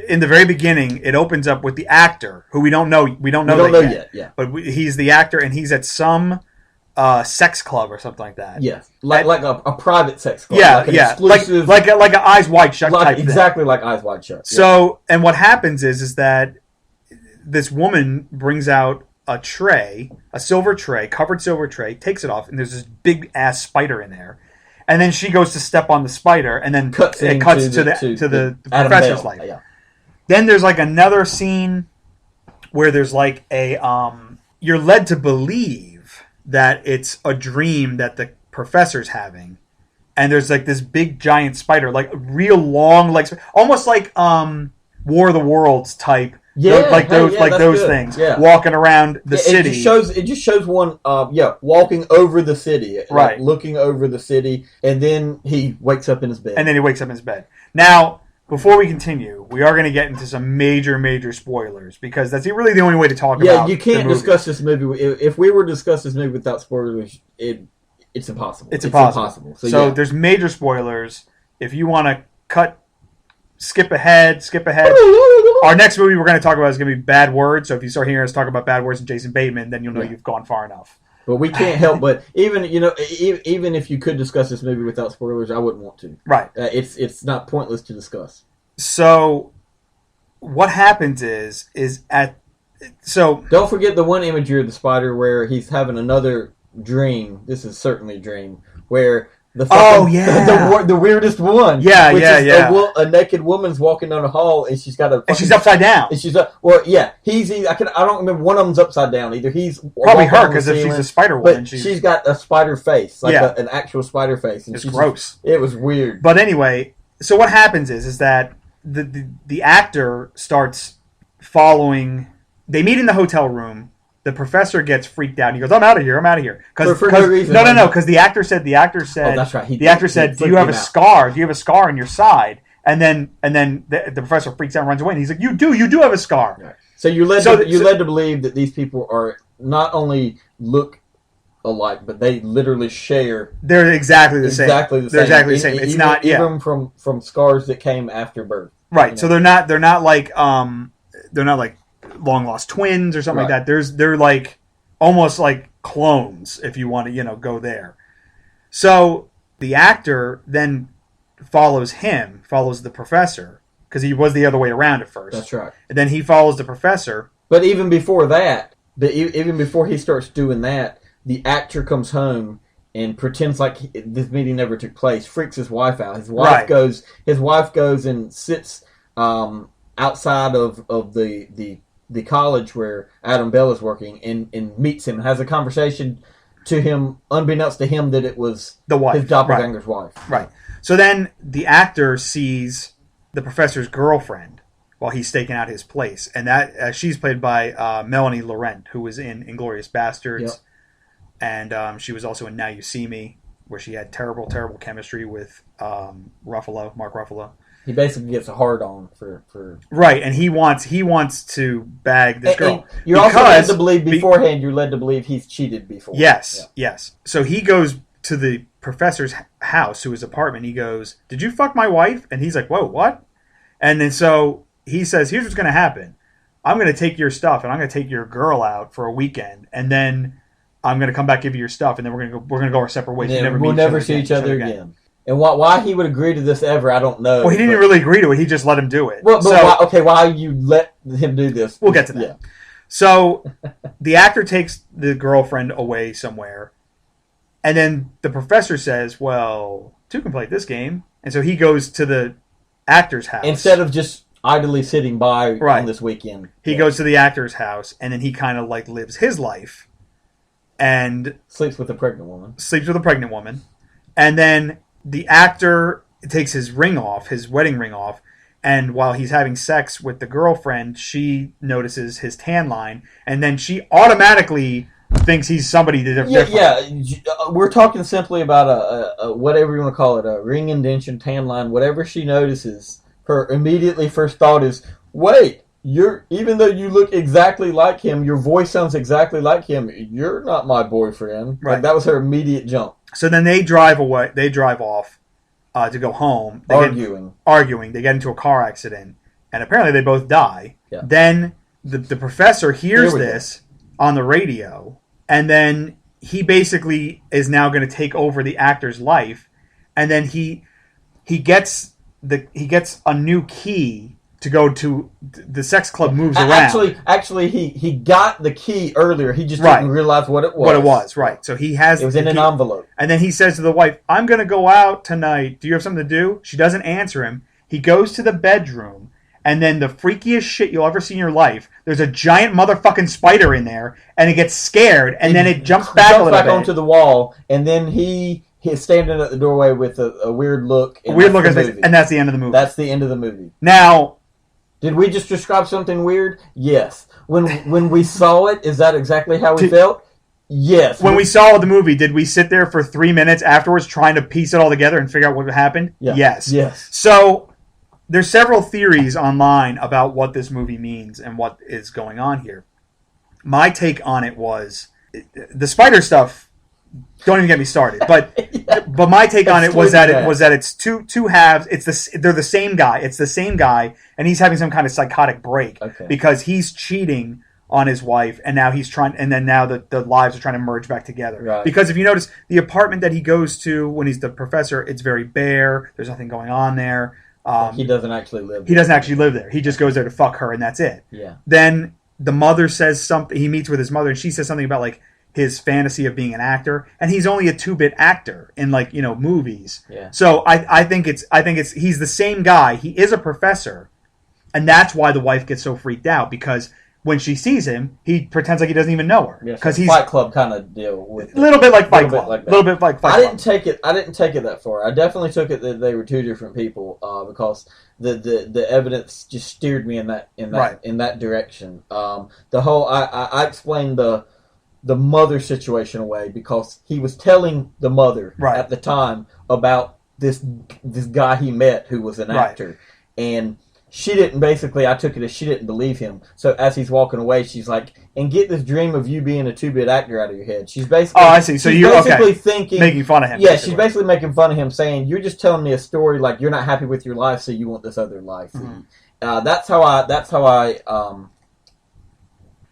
in the very beginning, it opens up with the actor who we don't know. We don't know yet. Yeah. But he's the actor, and he's at some sex club or something like that. Yes, like a private sex club. Yeah, like an exclusive, like an Eyes Wide Shut type exactly thing. Like Eyes Wide Shut. So, and what happens is that this woman brings out a covered silver tray, takes it off, and there's this big ass spider in there. And then she goes to step on the spider, and then it cuts to the professor's life. Yeah. Then there's like another scene where there's like a you're led to believe that it's a dream that the professor's having, and there's like this big giant spider, like real long legs, almost like War of the Worlds type, those things, walking around the city. It just shows one, walking over the city, right, looking over the city, and then he wakes up in his bed. Now, before we continue, we are going to get into some major spoilers, because that's really the only way to talk about. Yeah, you can't discuss this movie. If we were to discuss this movie without spoilers, it's impossible. It's impossible. So there's major spoilers. If you want to skip ahead. Our next movie we're going to talk about is going to be Bad Words. So if you start hearing us talk about Bad Words and Jason Bateman, then you'll know you've gone far enough. But we can't help but even if you could discuss this movie without spoilers, I wouldn't want to. Right. It's not pointless to discuss. So what happens is don't forget the one imagery of the spider where he's having another dream. This is certainly a dream where the weirdest one. A naked woman's walking down the hall, and she's got and she's upside down. And she's I don't remember, one of them's upside down. Either he's probably her, because if she's a spider woman, she's got a spider face, an actual spider face. And it's gross. It was weird. But anyway, so what happens is that the actor starts following. They meet in the hotel room. The professor gets freaked out. And he goes, "I'm out of here. For no reason. No. Because the actor said. Oh, that's right. The actor said, "Do you have a scar? Do you have a scar on your side?" And then the professor freaks out and runs away. And he's like, "You do have a scar." Right. So you're led to believe that these people are not only look alike, but they literally share. They're exactly the same. They're exactly the same. It's not even from scars that came after birth. Right. So they're not like long lost twins or something like that. They're like almost like clones, if you want to go there. So the actor then follows the professor, because he was the other way around at first. That's right. And then he follows the professor. But even before that, even before he starts doing that, the actor comes home and pretends like this meeting never took place. Freaks his wife out. His wife goes and sits outside of the the college where Adam Bell is working and meets him and has a conversation to him, unbeknownst to him, that it was the wife, his doppelganger's wife. Right. So then the actor sees the professor's girlfriend while he's staking out his place. And that she's played by Melanie Laurent, who was in Inglourious Bastards. Yep. And she was also in Now You See Me, where she had terrible chemistry with Mark Ruffalo. He basically gets a hard-on for... Right, and he wants to bag this girl. And you're also led to believe beforehand, you're led to believe he's cheated before. Yes. So he goes to the professor's house, to his apartment. He goes, "Did you fuck my wife?" And he's like, "Whoa, what?" And then so he says, "Here's what's going to happen. I'm going to take your stuff, and I'm going to take your girl out for a weekend, and then I'm going to come back, give you your stuff, and then we're going to go our separate ways. We'll never see each other again." And why he would agree to this ever, I don't know. Well, he didn't really agree to it. He just let him do it. Well, but why you let him do this? We'll get to that. Yeah. So the actor takes the girlfriend away somewhere, and then the professor says, "Well, two can play this game." And so he goes to the actor's house. Instead of just idly sitting by on this weekend. He goes to the actor's house, and then he kind of like lives his life. And sleeps with a pregnant woman. And then the actor takes his wedding ring off, and while he's having sex with the girlfriend, she notices his tan line, and then she automatically thinks he's somebody different. Yeah, we're talking simply about a whatever you want to call it, a ring indention, tan line, whatever she notices. Her immediately first thought is, wait, even though you look exactly like him, your voice sounds exactly like him, you're not my boyfriend. Right. Like, that was her immediate jump. So then they drive away. They drive off to go home. Arguing. They get into a car accident, and apparently they both die. Yeah. Then the professor hears this on the radio, and then he basically is now going to take over the actor's life, and then he gets a new key to go to the sex club. Moves around. Actually, he got the key earlier. He just didn't realize what it was. Right. So he has. It was in an envelope. And then he says to the wife, "I'm going to go out tonight. Do you have something to do?" She doesn't answer him. He goes to the bedroom, and then the freakiest shit you'll ever see in your life. There's a giant motherfucking spider in there, and it gets scared, and then it jumps back a little bit onto the wall, and then he's standing at the doorway with a weird look. And that's the end of the movie. That's the end of the movie. Now. Did we just describe something weird? Yes. When we saw it, is that exactly how we felt? Yes. When we saw the movie, did we sit there for 3 minutes afterwards trying to piece it all together and figure out what happened? Yeah. Yes. So there's several theories online about what this movie means and what is going on here. My take on it was the spider stuff. Don't even get me started. But my take on it was that it's two halves. They're the same guy. It's the same guy, and he's having some kind of psychotic break because he's cheating on his wife, and now now the lives are trying to merge back together. Right. Because if you notice, the apartment that he goes to when he's the professor, it's very bare. There's nothing going on there. He doesn't actually live there. He doesn't actually live there. He just goes there to fuck her, and that's it. Yeah. Then the mother says something. He meets with his mother, and she says something about like his fantasy of being an actor, and he's only a 2-bit actor in movies. Yeah. So I think he's the same guy. He is a professor, and that's why the wife gets so freaked out, because when she sees him, he pretends like he doesn't even know her. Because he's Fight Club kind of deal with a little bit like Fight Club. A little bit like Fight Club. I didn't take it that far. I definitely took it that they were two different people because the evidence just steered me in that direction. The whole I explained the mother situation away because he was telling the mother at the time about this guy he met who was an actor, and she didn't. Basically, I took it as she didn't believe him. So as he's walking away, she's like, "And get this dream of you being a 2-bit actor out of your head." She's basically, I see. So you're basically thinking, making fun of him. Yeah, she's basically making fun of him, saying, "You're just telling me a story like you're not happy with your life, so you want this other life." Mm-hmm. That's how I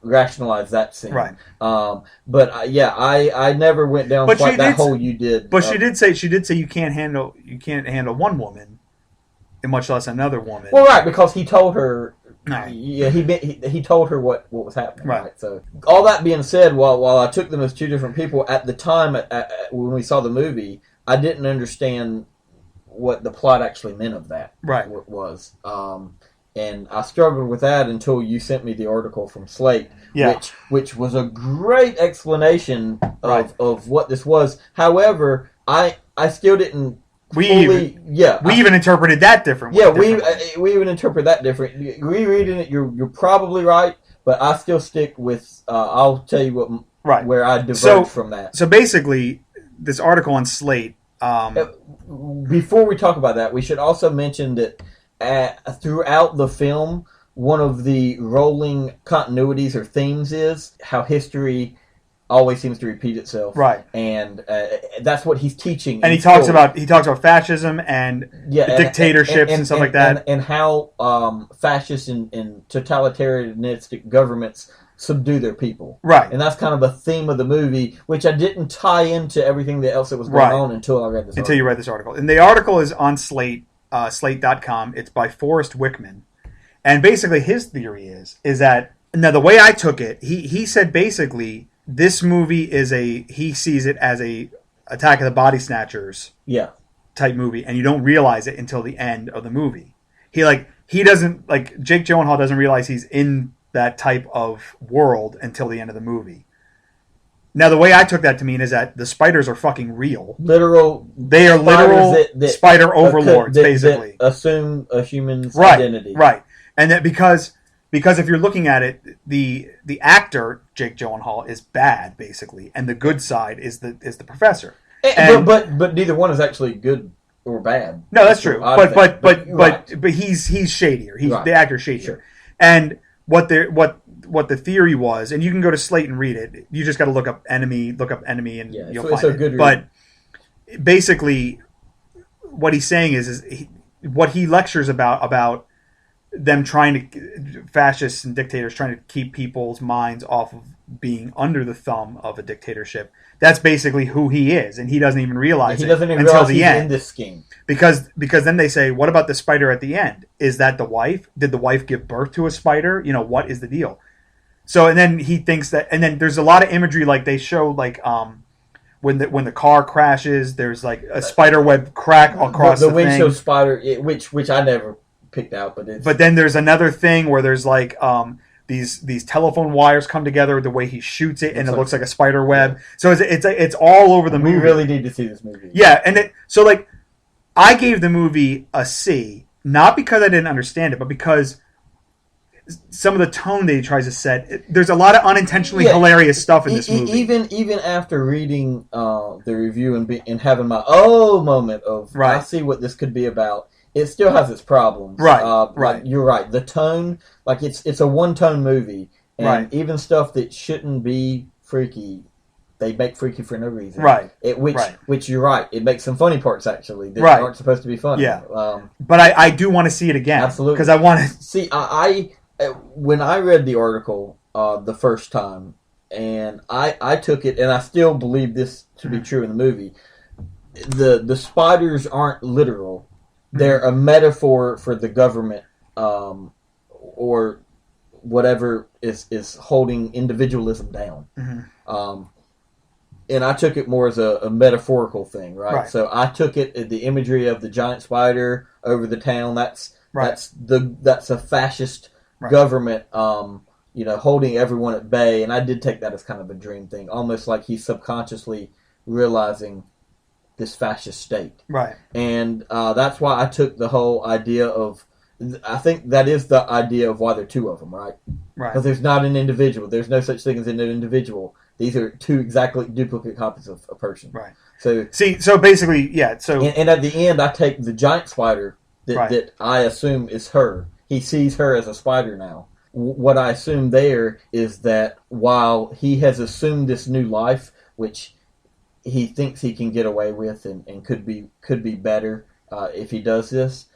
rationalize that scene. Right. But I never went down quite that hole you did. But she did say you can't handle one woman, and much less another woman. Well, right, because he told her. No. Yeah, he told her what was happening. Right. So all that being said, while I took them as two different people at the time when we saw the movie, I didn't understand what the plot actually meant of that. Right. Was. And I struggled with that until you sent me the article from Slate, which was a great explanation of what this was. However, I still didn't we even interpreted that differently. Yeah, we even interpret that different. Rereading it, you're probably right, but I still stick with. I'll tell you where I diverge from that. So basically, this article on Slate. Before we talk about that, we should also mention that throughout the film, one of the rolling continuities or themes is how history always seems to repeat itself. Right. And that's what he's teaching. And he talks about fascism and dictatorships and stuff like that. And how fascist and totalitarianistic governments subdue their people. Right. And that's kind of the theme of the movie, which I didn't tie into everything else that was going on until I read this article. Until you read this article. And the article is on Slate. Slate.com. It's by Forrest Wickman. And basically his theory is that, now the way I took it, he said basically this movie he sees it as a Attack of the Body Snatchers type movie, and you don't realize it until the end of the movie. He doesn't, Jake Gyllenhaal doesn't realize he's in that type of world until the end of the movie. Now, the way I took that to mean is that the spiders are fucking real. They are literal spider overlords, basically. That assume a human's identity. Right. And that because if you're looking at it, the actor, Jake Gyllenhaal, is bad, basically. And the good side is the professor. But neither one is actually good or bad. No, that's true. But he's shadier. The actor's shadier. Sure. And what the theory was, and you can go to Slate and read it. You just got to look up enemy, and you'll find it. Good but basically, what he's saying is what he lectures about them trying to, fascists and dictators trying to keep people's minds off of being under the thumb of a dictatorship. That's basically who he is, and he doesn't even realize it until the end. In this scheme. Because then they say, what about the spider at the end? Is that the wife? Did the wife give birth to a spider? What is the deal? So, and then he thinks that, and then there's a lot of imagery, they show, when the car crashes, there's a spider web crack across the windshield thing. Spider, which I never picked out, but then there's another thing where there's these telephone wires come together the way he shoots it, and it looks like a spider web. So it's all over the movie. We really need to see this movie. Yeah, and I gave the movie a C, not because I didn't understand it, but because some of the tone that he tries to set. There's a lot of unintentionally hilarious stuff in this movie. Even after reading the review and having my moment of I see what this could be about. It still has its problems. Right. You're right. The tone, it's a one-tone movie, and even stuff that shouldn't be freaky, they make freaky for no reason. Right. Which you're right. It makes some funny parts actually that aren't supposed to be funny. Yeah. But I do want to see it again. Absolutely. Because I want to see. I when I read the article the first time, and I took it, and I still believe this to be true in the movie. The spiders aren't literal. They're a metaphor for the government, or whatever is holding individualism down. Mm-hmm. And I took it more as a metaphorical thing, right? So I took it the imagery of the giant spider over the town. That's a fascist government, holding everyone at bay. And I did take that as kind of a dream thing, almost like he's subconsciously realizing this fascist state. Right. And that's why I took the whole idea of, I think that is the idea of why there are two of them, right? Right. Because there's not an individual. There's no such thing as an individual. These are two exactly duplicate copies of a person. Right. So basically, yeah. So and at the end, I take the giant spider that I assume is her. He sees her as a spider now. What I assume there is that while he has assumed this new life, which he thinks he can get away with and could be better if he does this.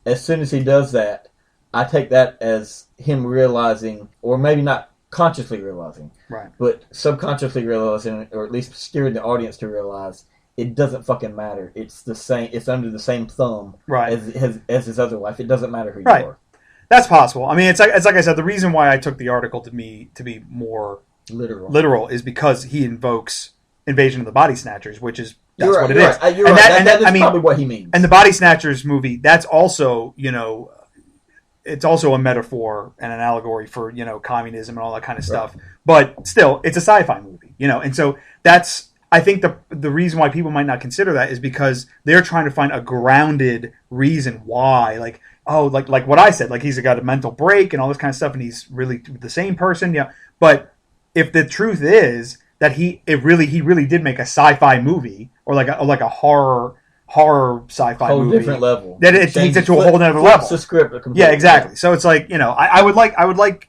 As soon as he does that, I take that as him realizing, or maybe not consciously realizing, but subconsciously realizing, or at least steering the audience to realize, it doesn't fucking matter. It's the same. It's under the same thumb as his other life. It doesn't matter who you are. That's possible. I mean, it's like I said. The reason why I took the article to be more literal is because he invokes Invasion of the Body Snatchers, which is what it is. That is probably what he means. And the Body Snatchers movie, that's also, it's also a metaphor and an allegory for, communism and all that kind of stuff. But still, it's a sci-fi movie, and so that's, I think the reason why people might not consider that is because they're trying to find a grounded reason why, like what I said, like he's got a mental break and all this kind of stuff, and he's really the same person, But if the truth is that he really did make a sci-fi movie or like a horror sci-fi whole movie, different level, that it takes it to a whole other level. The script, yeah, exactly. So it's like, I would like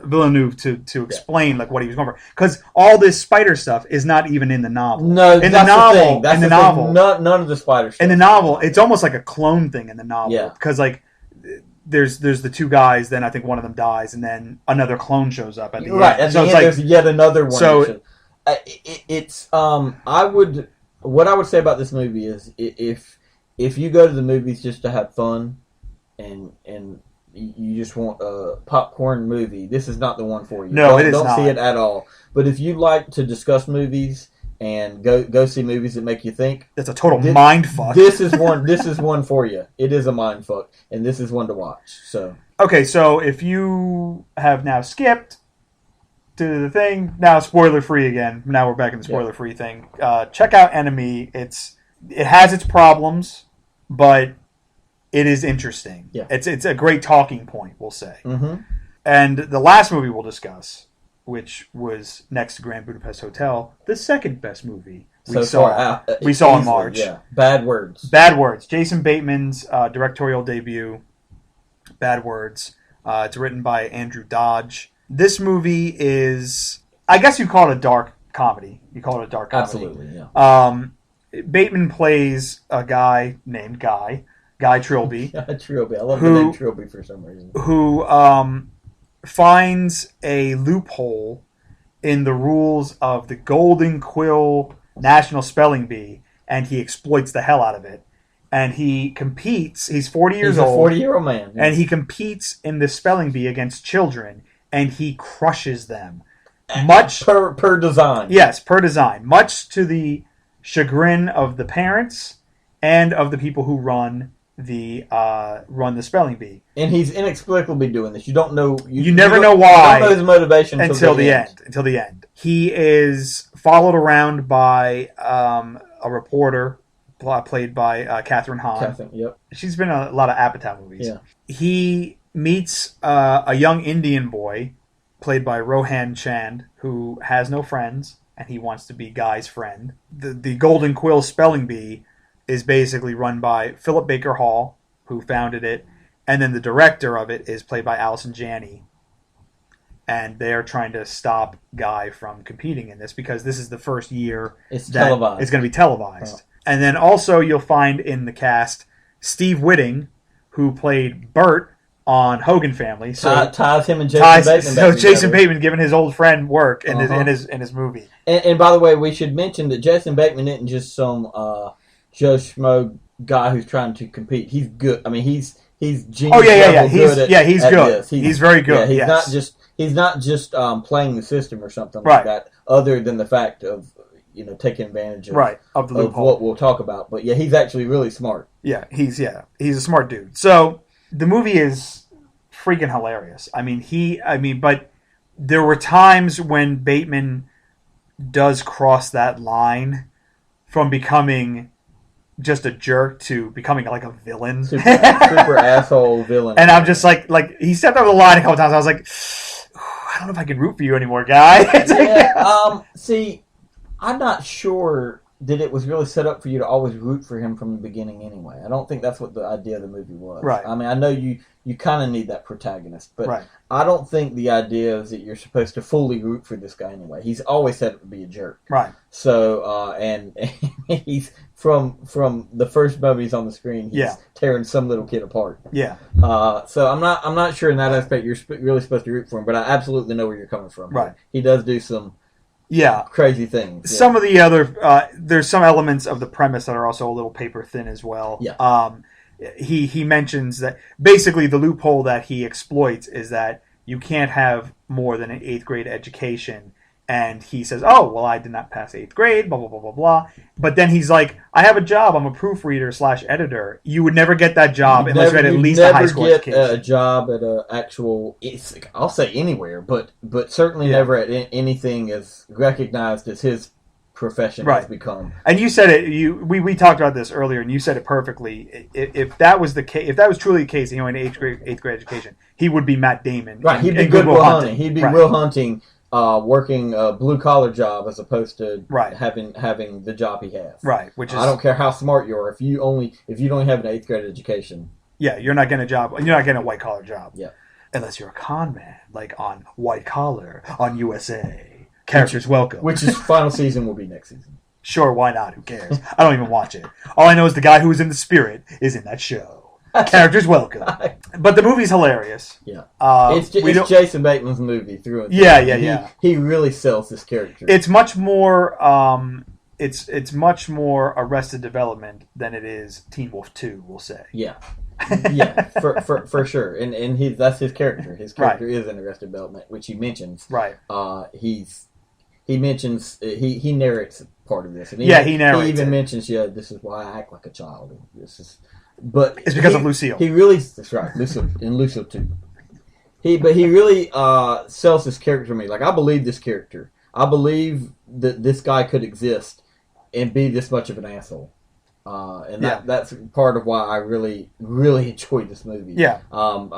Villeneuve to explain like what he was going for, because all this spider stuff is not even in the novel. No, in the novel, in the novel, none of the spider stuff. In the novel, it's almost like a clone thing in the novel. Yeah, because like there's the two guys, then I think one of them dies, and then another clone shows up at the end. Right, so it's like there's yet another one. So what I would say about this movie is if you go to the movies just to have fun and you just want a popcorn movie, this is not the one for you. No, it is not. Don't see it at all. But if you like to discuss movies and go see movies that make you think, that's a total mind fuck. This is one for you. It is a mind fuck, and this is one to watch. So okay, so if you have now skipped to the thing, now spoiler free again. Now we're back in the spoiler free thing. Check out Enemy. It has its problems, but it is interesting. Yeah. It's a great talking point, we'll say. Mm-hmm. And the last movie we'll discuss, which was next to Grand Budapest Hotel, the second best movie we saw in March. Yeah. Bad Words. Jason Bateman's directorial debut. Bad Words. It's written by Andrew Dodge. This movie is, I guess you call it a dark comedy. Absolutely, yeah. Bateman plays a guy named Guy Trilby. Trilby. I love the name Trilby for some reason. Who finds a loophole in the rules of the Golden Quill National Spelling Bee, and he exploits the hell out of it. And he competes. He's 40 years old. He's a 40-year-old man. And he competes in the spelling bee against children, and he crushes them. Much per design. Yes, per design. Much to the chagrin of the parents and of the people who run the spelling bee. And he's inexplicably doing this. You don't know. You never know why. You don't know his motivation until the end. Until the end. He is followed around by a reporter played by Catherine Hahn. Yep. She's been in a lot of Apatow movies. Yeah. He meets a young Indian boy played by Rohan Chand, who has no friends, and he wants to be Guy's friend. The Golden Quill Spelling Bee is basically run by Philip Baker Hall, who founded it, and then the director of it is played by Allison Janney. And they're trying to stop Guy from competing in this because this is the first year televised. It's going to be televised. Oh. And then also you'll find in the cast Steve Whitting, who played Bert on Hogan Family. So ties him and Jason Bateman. So Jason Bateman giving his old friend work in his movie. And by the way, we should mention that Jason Bateman isn't just some Joe Schmo guy who's trying to compete. He's good. I mean, he's genius. Oh yeah. He's good. He's very good. Yeah, he's not just playing the system or something like that. Other than the fact of taking advantage of the loophole. What we'll talk about. But yeah, he's actually really smart. Yeah, he's a smart dude. So the movie is freaking hilarious. But there were times when Bateman does cross that line from becoming just a jerk to becoming like a villain. Super asshole villain. And I'm just like he stepped over the line a couple times. I was like, I don't know if I can root for you anymore, Guy. See, I'm not sure that it was really set up for you to always root for him from the beginning anyway. I don't think that's what the idea of the movie was. Right. I mean, I know you kind of need that protagonist, but I don't think the idea is that you're supposed to fully root for this guy anyway. He's always set up to be a jerk. Right. So, and he's from the first moment he's on the screen, he's tearing some little kid apart. Yeah. So I'm not sure in that aspect you're really supposed to root for him, but I absolutely know where you're coming from. Right. He does do some crazy things. Some of the other there's some elements of the premise that are also a little paper thin as well. Yeah. He mentions that basically the loophole that he exploits is that you can't have more than an 8th grade education And he says, oh, well, I did not pass 8th grade, blah, blah, blah, blah, blah. But then he's like, I have a job. I'm a proofreader / editor. You would never get that job unless you had at least a high school education. Never get a job at an actual, I'll say anywhere, but certainly never at anything as recognized as his profession has become. And you said it, we talked about this earlier, and you said it perfectly. If that was the case, if that was truly the case, he went an 8th grade education, he would be Matt Damon. Right, he'd be good Will Hunting. He'd be Will Hunting. Working a blue collar job as opposed to having the job he has. Right, which is, I don't care how smart you are. If you don't have an 8th grade education, you're not getting a job. You're not getting a white collar job. Yeah, unless you're a con man, like on White Collar on USA. Characters welcome. Which is final season will be next season. Sure, why not? Who cares? I don't even watch it. All I know is the guy who was in the spirit is in that show. Characters welcome. But the movie's hilarious. Yeah. It's Jason Bateman's movie through and through. Yeah. He really sells this character. It's much more it's much more Arrested Development than it is Teen Wolf 2, we'll say. Yeah. Yeah, for sure. And that's his character. His character is in Arrested Development, which he mentions. Right. He narrates part of this. And he narrates. He even mentions, this is why I act like a child. But it's because of Lucille. That's right, Lucille too. He really sells this character to me. Like, I believe this character. I believe that this guy could exist and be this much of an asshole. That's part of why I really, really enjoyed this movie. Yeah.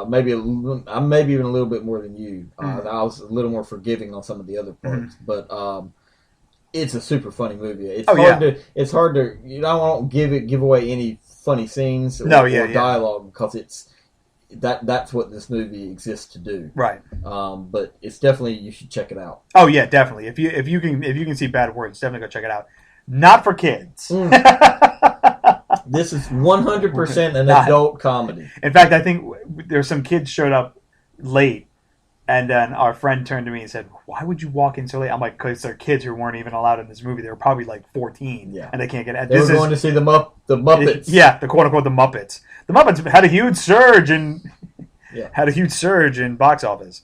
Maybe even a little bit more than you. I was a little more forgiving on some of the other parts, but it's a super funny movie. It's hard to. You don't give away any funny scenes or dialogue because that's what this movie exists to do. Right. But it's definitely, you should check it out. Oh yeah, definitely. If you can see bad words, definitely go check it out. Not for kids. This is 100% an adult comedy. In fact, I think there's some kids showed up late, and then our friend turned to me and said, "Why would you walk in so late?" I'm like, "Because they're kids who weren't even allowed in this movie. They were probably like 14, and they can't get in." They were going to see the Muppets. The quote unquote the Muppets. The Muppets had a huge surge in box office.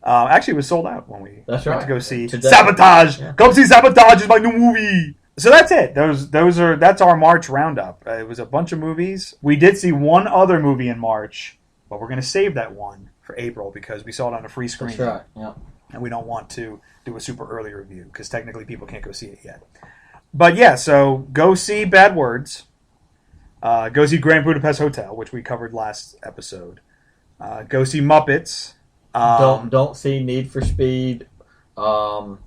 Actually, it was sold out when we went to go see Sabotage. Yeah. Go see Sabotage is my new movie. So that's it. That's our March roundup. It was a bunch of movies. We did see one other movie in March, but we're going to save that one for April because we saw it on a free screen. That's right. Yeah. And we don't want to do a super early review because technically people can't go see it yet. But yeah, so go see Bad Words. Go see Grand Budapest Hotel, which we covered last episode. Go see Muppets. Don't see Need for Speed.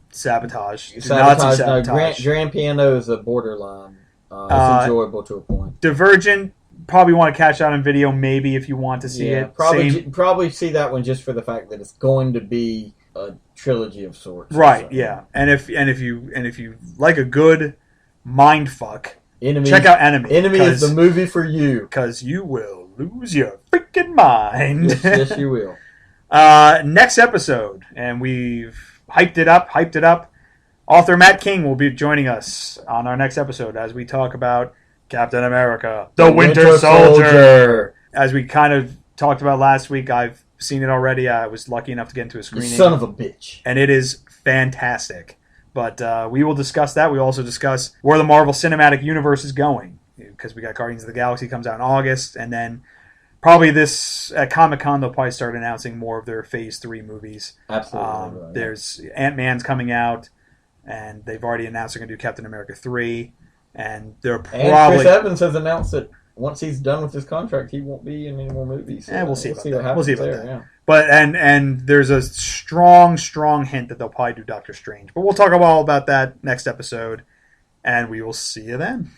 Sabotage. No, Grand Piano is a borderline. It's enjoyable to a point. Divergent, probably want to catch out on video, maybe if you want to see it. Probably see that one just for the fact that it's going to be a trilogy of sorts. Right. Yeah. And if you like a good mind fuck, check out Enemy. Enemy is the movie for you because you will lose your freaking mind. Yes, you will. Next episode, and we've hyped it up. Author Matt King will be joining us on our next episode as we talk about Captain America, the Winter Soldier. As we kind of talked about last week, I've seen it already. I was lucky enough to get into a screening. You son of a bitch. And it is fantastic. But we will discuss that. We also discuss where the Marvel Cinematic Universe is going because we got Guardians of the Galaxy comes out in August, and then probably this at Comic-Con they'll probably start announcing more of their Phase 3 movies. Absolutely. There's Ant-Man's coming out, and they've already announced they're going to do Captain America 3, and they're probably... And Chris Evans has announced that once he's done with his contract, he won't be in any more movies. So we'll see what happens there. Yeah. But and there's a strong hint that they'll probably do Doctor Strange. But we'll talk all about that next episode, and we will see you then.